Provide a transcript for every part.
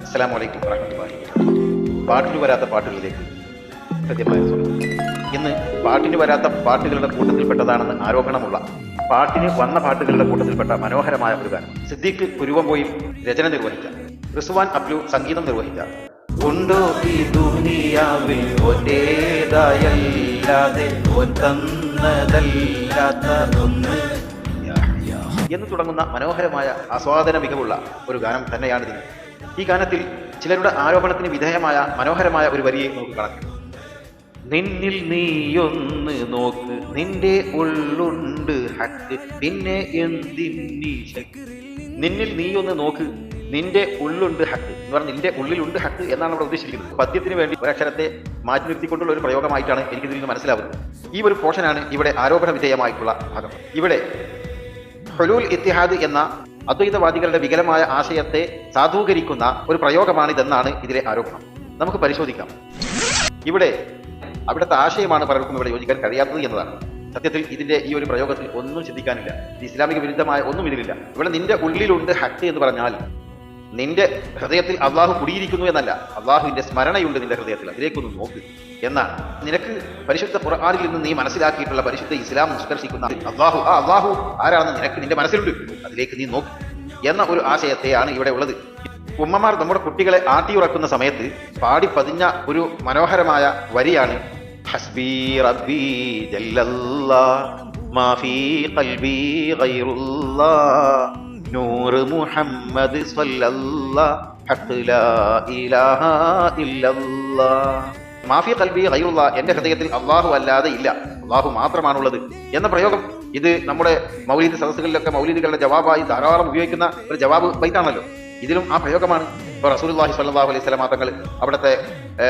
അസ്സലാമു അലൈക്കും വറഹ്മത്തുള്ളാഹി. പാട്ടിന് വരാത്ത പാട്ടുകളിലേക്ക് കൃത്യമായ സ്വാഗതം. ഇന്ന് പാട്ടിന് വരാത്ത പാട്ടുകളുടെ കൂട്ടത്തിൽപ്പെട്ടതാണെന്ന് ആരോപണമുള്ള പാട്ടിന് വന്ന പാട്ടുകളുടെ കൂട്ടത്തിൽപ്പെട്ട മനോഹരമായ ഒരു ഗാനം സിദ്ദീഖ് കുരുവമ്പോയിൽ രചന നിർവഹിച്ച, റിസ്വാൻ അബ്ലു സംഗീതം നിർവഹിച്ച ഉണ്ടോ ഈ ദുനിയാവിൽ ഒന്നേതായല്ലാതെ ഒന്നതല്ലാത്തതൊന്ന് എന്ന് തുടങ്ങുന്ന മനോഹരമായ ആസ്വാദന മികവുള്ള ഒരു ഗാനം തന്നെയാണിത്. ഈ ഗാനത്തിൽ ചിലരുടെ ആരോപണത്തിന് വിധേയമായ മനോഹരമായ ഒരു വരിയെ നമുക്ക് കാണാം. നിന്നിൽ നീയൊന്ന് നോക്ക്, നിന്റെ ഉള്ളുണ്ട് ഹക്ക്, പിന്നെ എന്തിന്നീ ശക്തി. നിന്നിൽ നീയൊന്ന് നോക്ക്, നിന്റെ ഉള്ളുണ്ട് ഹക്ക് എന്ന് പറഞ്ഞാൽ നിന്റെ ഉള്ളിലുണ്ട് ഹക്ക് എന്നാണ് അവിടെ ഉദ്ദേശിച്ചിരിക്കുന്നത്. പദ്യത്തിന് വേണ്ടി ഒരക്ഷരത്തെ മാറ്റി നിർത്തിക്കൊണ്ടുള്ള ഒരു പ്രയോഗമായിട്ടാണ് എനിക്കിതിൽ നിന്ന് മനസ്സിലാവുന്നത്. ഈ ഒരു പോർഷനാണ് ഇവിടെ ആരോപണ വിധേയമായിട്ടുള്ള ഭാഗം. ഇവിടെ ഹുലൂൽ ഇത്തിഹാദ് എന്ന അദ്വൈതവാദികളുടെ വികലമായ ആശയത്തെ സാധൂകരിക്കുന്ന ഒരു പ്രയോഗമാണിതെന്നാണ് ഇതിലെ ആരോപണം. നമുക്ക് പരിശോധിക്കാം. അവിടുത്തെ ആശയമാണ് പലർക്കും ഇവിടെ യോജിക്കാൻ കഴിയാത്തത് എന്നതാണ്. സത്യത്തിൽ ഇതിന്റെ ഈ ഒരു പ്രയോഗത്തിൽ ഒന്നും ചിന്തിക്കാനില്ല. ഇത് ഇസ്ലാമിക വിരുദ്ധമായ ഒന്നും ഇതിലില്ല. ഇവിടെ നിന്റെ ഉള്ളിലുണ്ട് ഹക്ക് എന്ന് പറഞ്ഞാൽ നിന്റെ ഹൃദയത്തിൽ അള്ളാഹു കുടിയിരിക്കുന്നു എന്നല്ല, അള്ളാഹുവിന്റെ സ്മരണയുണ്ട് നിന്റെ ഹൃദയത്തിൽ, അതിലേക്കൊന്ന് നോക്ക് എന്നാണ്. നിനക്ക് പരിശുദ്ധ ഖുർആനിൽ നിന്ന് നീ മനസ്സിലാക്കിയിട്ടുള്ള പരിശുദ്ധ ഇസ്ലാം നിഷ്കർഷിക്കുന്ന അള്ളാഹു ആരാണെന്ന് നിനക്ക് നിന്റെ മനസ്സിലുണ്ട്, അതിലേക്ക് നീ നോക്ക് എന്ന ഒരു ആശയത്തെയാണ് ഇവിടെ ഉള്ളത്. ഉമ്മമാർ നമ്മുടെ കുട്ടികളെ ആട്ടിയുറക്കുന്ന സമയത്ത് പാടി പതിഞ്ഞ ഒരു മനോഹരമായ വരിയാണ് ഹസ്ബി റബ്ബി ജല്ലല്ലാഹ് മാ ഫീ ഖൽബി ഗൈറുല്ലാഹ് നൂറ് മുഹമ്മദ് സ്വല്ലല്ലാഹ് ഹഖ് ലാ ഇലാഹ ഇല്ലല്ലാഹ്. മാഫി ഖൽബി ഗൈറുല്ലാഹ്, എന്റെ ഹൃദയത്തിൽ അള്ളാഹു അല്ലാതെ ഇല്ല, അള്ളാഹു മാത്രമാണുള്ളത് എന്ന പ്രയോഗം ഇത് നമ്മുടെ മൗലീദ് സദസ്സുകളിലൊക്കെ മൗലീദുകളുടെ ജവാബായി ധാരാളം ഉപയോഗിക്കുന്ന ഒരു ജവാബ് ബൈത്താണല്ലോ. ഇതിലും ആ പ്രയോഗമാണ്. ഇപ്പോൾ റസൂലുള്ളാഹി സ്വല്ലല്ലാഹു അലൈഹി വസല്ലം തങ്ങൾ അവിടുത്തെ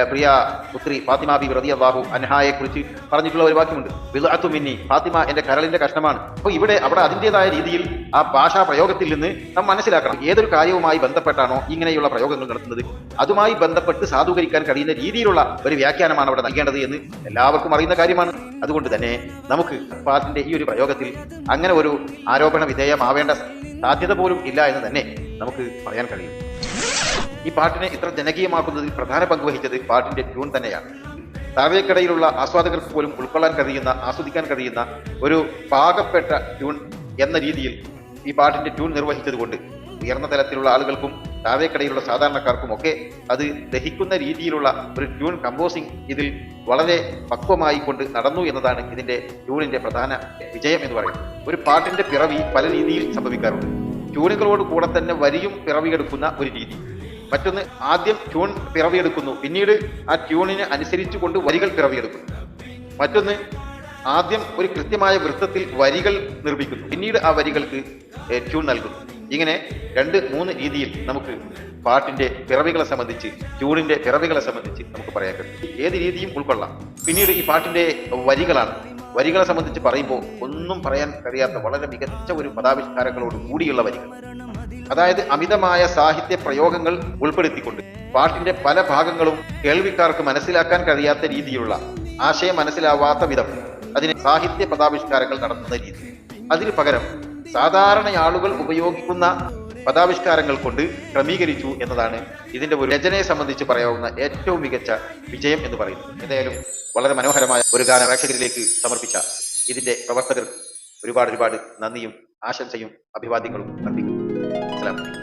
പ്രിയ പുത്രി ഫാത്തിമ ബി റളിയല്ലാഹു അൻഹായെ കുറിച്ച് പറഞ്ഞിട്ടുള്ള ഒരു വാക്യമുണ്ട്, ബിദ്അത്തു മിന്നി, ഫാത്തിമ എന്റെ കരളിന്റെ കഷ്ണമാണ്. അപ്പോൾ അവിടെ അതിൻ്റെതായ രീതിയിൽ ആ ഭാഷാ പ്രയോഗത്തിൽ നിന്ന് നാം മനസ്സിലാക്കണം, ഏതൊരു കാര്യവുമായി ബന്ധപ്പെട്ടാണോ ഇങ്ങനെയുള്ള പ്രയോഗങ്ങൾ നടത്തുന്നത് അതുമായി ബന്ധപ്പെട്ട് സാധൂകരിക്കാൻ കഴിയുന്ന രീതിയിലുള്ള ഒരു വ്യാഖ്യാനമാണ് അവിടെ നൽകേണ്ടത് എന്ന് എല്ലാവർക്കും അറിയുന്ന കാര്യമാണ്. അതുകൊണ്ട് തന്നെ നമുക്ക് പാട്ടിന്റെ ഈ ഒരു പ്രയോഗത്തിൽ അങ്ങനെ ഒരു ആരോപണ വിധേയമാവേണ്ട സാധ്യത പോലും ഇല്ല എന്ന് തന്നെ നമുക്ക് പറയാൻ കഴിയും. ഈ പാട്ടിനെ ഇത്ര ജനകീയമാക്കുന്നതിൽ പ്രധാന പങ്ക് വഹിച്ചത് പാട്ടിന്റെ ട്യൂൺ തന്നെയാണ്. താഴേക്കടയിലുള്ള ആസ്വാദകർക്ക് പോലും ഉൾക്കൊള്ളാൻ കഴിയുന്ന, ആസ്വദിക്കാൻ കഴിയുന്ന ഒരു പാകപ്പെട്ട ട്യൂൺ എന്ന രീതിയിൽ ഈ പാട്ടിന്റെ ട്യൂൺ നിർവഹിച്ചത് കൊണ്ട് ഉയർന്ന തലത്തിലുള്ള ആളുകൾക്കും താഴേക്കടയിലുള്ള സാധാരണക്കാർക്കും ഒക്കെ അത് ദഹിക്കുന്ന രീതിയിലുള്ള ഒരു ട്യൂൺ കമ്പോസിംഗ് ഇതിൽ വളരെ പക്വമായി കൊണ്ട് നടന്നു എന്നതാണ് ഇതിന്റെ ട്യൂണിന്റെ പ്രധാന വിജയം എന്ന് പറയുന്നത്. ഒരു പാട്ടിന്റെ പിറവി പല രീതിയിൽ സംഭവിക്കാറുണ്ട്. ട്യൂണുകളോട് കൂടെ തന്നെ വരിയും പിറവിയെടുക്കുന്ന ഒരു രീതി. മറ്റൊന്ന്, ആദ്യം ട്യൂൺ പിറവിയെടുക്കുന്നു, പിന്നീട് ആ ട്യൂണിന് അനുസരിച്ചു കൊണ്ട് വരികൾ പിറവിയെടുക്കുന്നു. മറ്റൊന്ന്, ആദ്യം ഒരു കൃത്യമായ വൃത്തത്തിൽ വരികൾ നിർമ്മിക്കുന്നു, പിന്നീട് ആ വരികൾക്ക് ട്യൂൺ നൽകുന്നു. ഇങ്ങനെ 2-3 രീതിയിൽ നമുക്ക് പാട്ടിന്റെ പിറവികളെ സംബന്ധിച്ച്, ട്യൂണിന്റെ പിറവികളെ സംബന്ധിച്ച് നമുക്ക് പറയാൻ കഴിയും. ഏത് രീതിയും ഉൾക്കൊള്ളാം. പിന്നീട് ഈ പാട്ടിന്റെ വരികളെ സംബന്ധിച്ച് പറയുമ്പോൾ ഒന്നും പറയാൻ കഴിയാത്ത വളരെ മികച്ച ഒരു പദാവിഷ്കാരങ്ങളോട് കൂടിയുള്ള വരികൾ, അതായത് അമിതമായ സാഹിത്യ പ്രയോഗങ്ങൾ ഉൾപ്പെടുത്തിക്കൊണ്ട് പാട്ടിന്റെ പല ഭാഗങ്ങളും കേൾവിക്കാർക്ക് മനസ്സിലാക്കാൻ കഴിയാത്ത രീതിയിലുള്ള, ആശയം മനസ്സിലാവാത്ത വിധം അതിന് സാഹിത്യ പദാവിഷ്കാരങ്ങൾ നടത്തുന്ന രീതി. അതിനു പകരം സാധാരണ ആളുകൾ ഉപയോഗിക്കുന്ന പദാവിഷ്കാരങ്ങൾ കൊണ്ട് ക്രമീകരിച്ചു എന്നതാണ് ഇതിന്റെ ഒരു രചനയെ സംബന്ധിച്ച് പറയാവുന്ന ഏറ്റവും മികച്ച വിജയം എന്ന് പറയുന്നത്. എന്തായാലും വളരെ മനോഹരമായ ഒരു ഗാന പ്രേക്ഷകരിലേക്ക് സമർപ്പിച്ച ഇതിന്റെ പ്രവർത്തകർക്ക് ഒരുപാട് നന്ദിയും ആശംസയും അഭിവാദ്യങ്ങളും അർപ്പിക്കുന്നു. അസ്സലാമു അലൈക്കും.